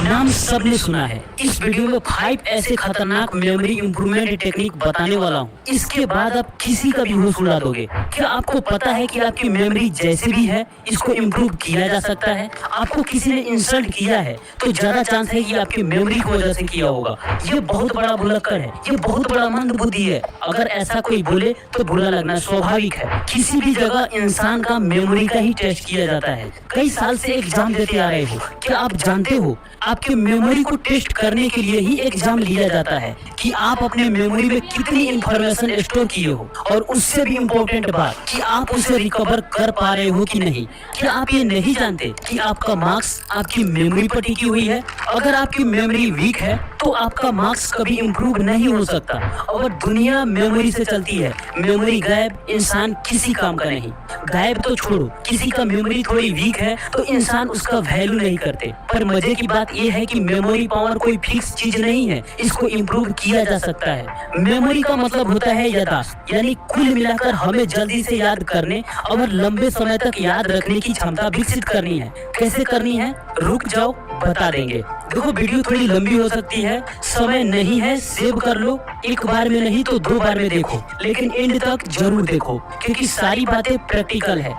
नाम सबने सुना है। इस वीडियो में 5 ऐसे खतरनाक मेमोरी इंप्रूवमेंट टेक्निक बताने वाला हूँ। इसके बाद आप किसी का भी होश उड़ा दोगे। क्या आपको पता है कि आपकी मेमोरी जैसे भी है इसको इम्प्रूव किया जा सकता है? आपको किसी ने इंसल्ट किया है तो ज्यादा चांस है कि आपकी मेमोरी की वजह से किया होगा। ये बहुत बड़ा भुलक्कड़ है, ये बहुत बड़ा मंदबुद्धि है। अगर ऐसा कोई बोले तो बुरा लगना स्वाभाविक है। किसी भी जगह इंसान का मेमोरी का ही टेस्ट किया जाता है। कई साल से एग्जाम देते आ रहे हो, क्या आप जानते हो आपके मेमोरी को टेस्ट करने के लिए ही एग्जाम लिया जाता है कि आप अपने मेमोरी में कितनी इंफॉर्मेशन स्टोर किए हो, और उससे भी इम्पोर्टेंट बात कि आप उसे रिकवर कर पा रहे हो कि नहीं। क्या आप ये नहीं जानते कि आपका मार्क्स आपकी मेमोरी पर टिकी हुई है? अगर आपकी मेमोरी वीक है तो आपका मार्क्स कभी इम्प्रूव नहीं हो सकता। और दुनिया मेमोरी से चलती है, मेमोरी गायब, इंसान किसी काम का नहीं। गायब तो छोड़ो, किसी का मेमोरी थोड़ी वीक है तो इंसान उसका वैल्यू नहीं करते। पर मजे की बात यह है कि मेमोरी पावर कोई फिक्स चीज नहीं है, इसको इम्प्रूव किया जा सकता है। मेमोरी का मतलब होता है याददाश्त, यानी कुल मिलाकर हमें जल्दी से याद करने और लंबे समय तक याद रखने की क्षमता विकसित करनी है। कैसे करनी है, रुक जाओ बता देंगे। देखो वीडियो थोड़ी लंबी हो सकती है, समय नहीं है, सेव कर लो। एक बार में नहीं तो 2 बार में देखो, लेकिन एंड तक जरूर देखो क्योंकि सारी बातें प्रैक्टिकल है।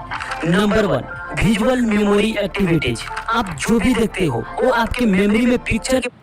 Number 1, visual memory activities. आप जो भी देखते हो वो आपके मेमोरी में पिक्चर के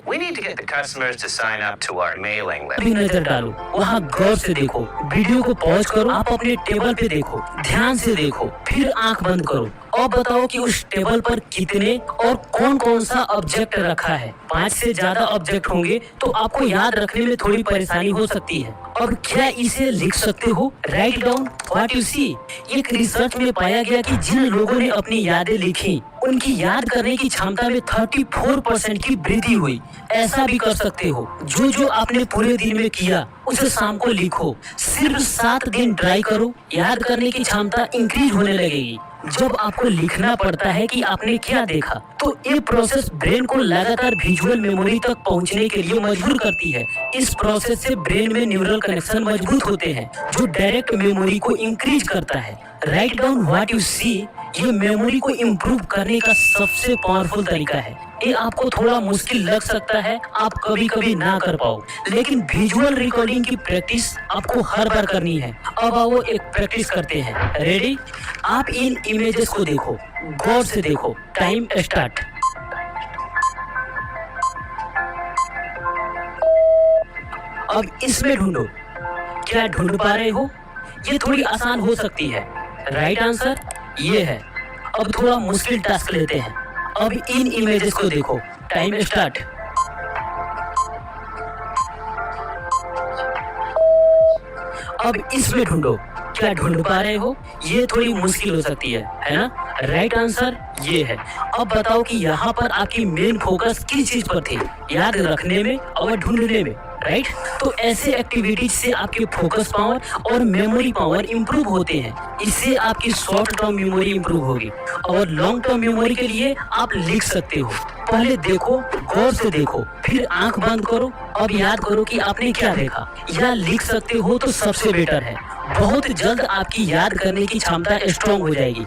We need to get the customers to sign up to our mailing list. भी नजर डालो, वहाँ गौर से देखो, वीडियो को पॉज करो, आप अपने टेबल पे देखो, ध्यान से देखो, फिर आंख बंद करो और बताओ कि उस टेबल पर कितने और कौन कौन सा ऑब्जेक्ट रखा है। 5 से ज्यादा ऑब्जेक्ट होंगे तो आपको याद रखने में थोड़ी परेशानी हो सकती है। और क्या इसे लिख सकते हो? Write down what you see. एक रिसर्च में पाया गया कि जिन लोगों ने अपनी यादें लिखी उनकी याद करने की क्षमता में 34% की वृद्धि हुई। ऐसा भी कर सकते हो, जो आपने पूरे दिन में किया उसे शाम को लिखो। सिर्फ 7 दिन ट्राई करो, याद करने की क्षमता इंक्रीज होने लगेगी। जब आपको लिखना पड़ता है कि आपने क्या देखा तो ये प्रोसेस ब्रेन को लगातार विजुअल मेमोरी तक पहुंचने के लिए मजबूर करती है। इस प्रोसेस से ब्रेन में न्यूरल कनेक्शन मजबूत होते हैं जो डायरेक्ट मेमोरी को इंक्रीज करता है। Write down what you see ये मेमोरी को इम्प्रूव करने का सबसे पावरफुल तरीका है। ये आपको थोड़ा मुश्किल लग सकता है, आप कभी कभी ना कर पाओ, लेकिन विजुअल रिकॉर्डिंग की प्रैक्टिस आपको हर बार करनी है। अब आओ एक प्रैक्टिस करते हैं। रेडी? आप इन इमेजेस को देखो, गौर से देखो। Time start. अब इसमें ढूंढो, क्या ढूंढ पा रहे हो? ये थोड़ी आसान हो सकती है। राइट आंसर ये है। अब थोड़ा मुश्किल टास्क लेते हैं। अब इन इमेजेस को देखो। Time start. अब इसमें ढूंढो, क्या ढूंढ पा रहे हो? ये थोड़ी मुश्किल हो सकती है ना? राइट आंसर ये है। अब बताओ कि यहाँ पर आपकी मेन फोकस किस चीज पर थी? याद रखने में और ढूंढने में, राइट? तो ऐसे एक्टिविटीज से आपके फोकस पावर और मेमोरी पावर इंप्रूव होते हैं। इससे आपकी शॉर्ट टर्म मेमोरी इंप्रूव होगी और लॉन्ग टर्म मेमोरी के लिए आप लिख सकते हो। पहले देखो, गौर से देखो, फिर आंख बंद करो। अब याद करो कि आपने क्या देखा, या लिख सकते हो तो सबसे बेटर है। बहुत जल्द आपकी याद करने की क्षमता स्ट्रॉन्ग हो जाएगी।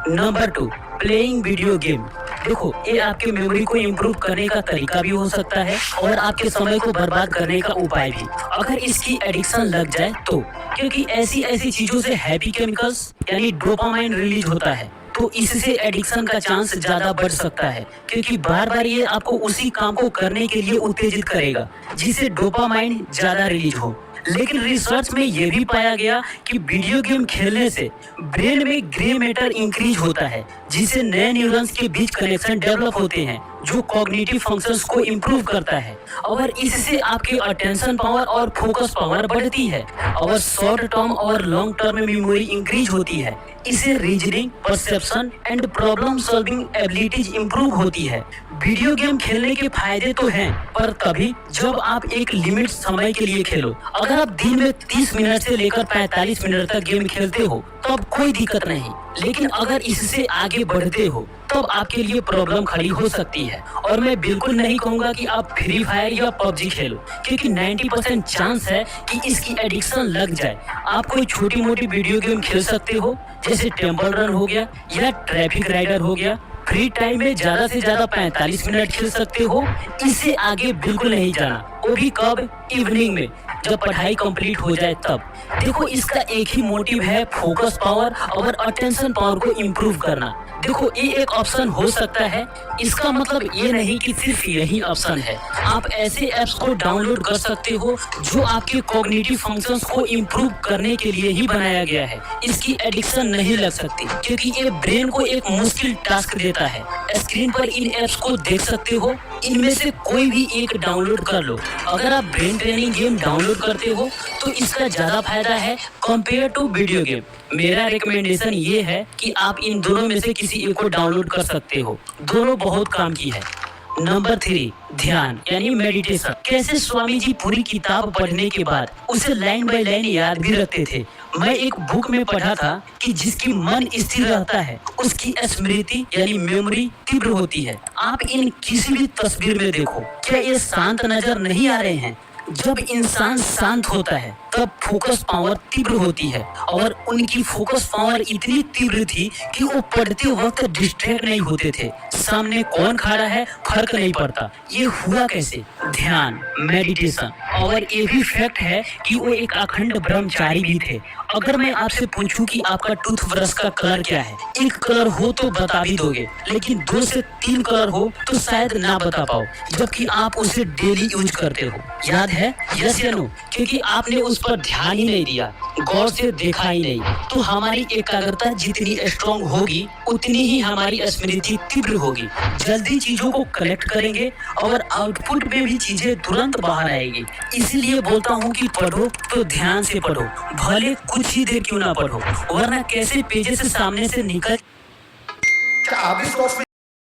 Number 2, playing video game. देखो ये आपके मेमोरी को इम्प्रूव करने का तरीका भी हो सकता है और आपके समय को बर्बाद करने का उपाय भी, अगर इसकी एडिक्शन लग जाए तो। क्योंकि ऐसी चीजों से हैप्पी केमिकल्स यानी डोपामाइन रिलीज होता है, तो इससे एडिक्शन का चांस ज्यादा बढ़ सकता है। क्योंकि बार बार ये आपको उसी काम को करने के लिए उत्तेजित करेगा जिससे डोपामाइन ज्यादा रिलीज हो। लेकिन रिसर्च में यह भी पाया गया कि वीडियो गेम खेलने से ब्रेन में ग्रे मैटर इंक्रीज होता है, जिससे नए न्यूरॉन्स के बीच कनेक्शन डेवलप होते हैं जो कॉग्निटिव फंक्शंस को इम्प्रूव करता है। और इससे आपकी अटेंशन पावर और फोकस पावर बढ़ती है और शॉर्ट टर्म और लॉन्ग टर्म मेमोरी इंक्रीज होती है। इससे reasoning, perception and problem solving abilities improve होती है। वीडियो गेम खेलने के फायदे तो हैं, पर तभी जब आप एक लिमिट समय के लिए खेलो। अगर आप दिन में 30 मिनट से लेकर 45 मिनट तक गेम खेलते हो तब कोई दिक्कत नहीं, लेकिन अगर इससे आगे बढ़ते हो तब आपके लिए प्रॉब्लम खड़ी हो सकती है। और मैं बिल्कुल नहीं कहूँगा कि आप फ्री फायर या पबजी खेलो, क्योंकि 90% चांस है कि इसकी एडिक्शन लग जाए। आप कोई छोटी मोटी वीडियो गेम खेल सकते हो, जैसे टेम्पल रन हो गया या ट्रैफिक राइडर हो गया। फ्री टाइम में ज्यादा से ज्यादा 45 मिनट खेल सकते हो, इससे आगे बिल्कुल नहीं जाना, वो भी कब? इवनिंग में, जब पढ़ाई कंप्लीट हो जाए तब। देखो इसका एक ही मोटिव है, फोकस पावर और अटेंशन पावर को इम्प्रूव करना। देखो ये एक ऑप्शन हो सकता है, इसका मतलब ये नहीं कि सिर्फ यही ऑप्शन है। आप ऐसे ऐप्स को डाउनलोड कर सकते हो जो आपके कॉग्निटिव फंक्शंस को इम्प्रूव करने के लिए ही बनाया गया है। इसकी एडिक्शन नहीं लग सकती क्योंकि ये ब्रेन को एक मुश्किल टास्क देता है। स्क्रीन पर इन ऐप्स को देख सकते हो, इनमें से कोई भी एक डाउनलोड कर लो। अगर आप ब्रेन ट्रेनिंग गेम डाउनलोड करते हो तो इसका ज्यादा फायदा है कंपेयर टू वीडियो गेम। मेरा रिकमेंडेशन ये है कि आप इन दोनों में से किसी एक को डाउनलोड कर सकते हो, दोनों बहुत काम की है। नंबर 3, ध्यान यानी मेडिटेशन। कैसे स्वामी जी पूरी किताब पढ़ने के बाद उसे लाइन बाय लाइन याद भी रखते थे। मैं एक बुक में पढ़ा था कि जिसकी मन स्थिर रहता है उसकी स्मृति यानी मेमोरी तीव्र होती है। आप इन किसी भी तस्वीर में देखो, क्या ये शांत नजर नहीं आ रहे हैं? जब इंसान शांत होता है तब फोकस पावर तीव्र होती है, और उनकी फोकस पावर इतनी तीव्र थी कि वो पढ़ते वक्त डिस्ट्रैक्ट नहीं होते थे। सामने कौन खड़ा है फर्क नहीं पड़ता। ये हुआ कैसे? ध्यान, मेडिटेशन। और ये भी फैक्ट है कि वो एक अखंड ब्रह्मचारी भी थे। अगर मैं आपसे पूछूं कि आपका टूथब्रश का कलर क्या है, एक कलर हो तो बता भी दोगे, लेकिन 2 से 3 कलर हो तो शायद ना बता पाओ, जबकि आप उसे डेली यूज करते हो। याद है? यस या नो? क्योंकि आपने उस पर ध्यान ही नहीं दिया, गौर से देखा ही नहीं। तो हमारी एकाग्रता जितनी स्ट्रॉन्ग होगी उतनी ही हमारी स्मृति तीव्र होगी। जल्दी चीजों को कलेक्ट करेंगे और आउटपुट में भी चीजें तुरंत बाहर आएगी। इसीलिए बोलता हूँ कि पढ़ो तो ध्यान से पढ़ो, भले कुछ ही देर क्यों ना पढ़ो, वरना कैसे पेजेस से सामने से निकल। क्या आप भी स्टॉक्स में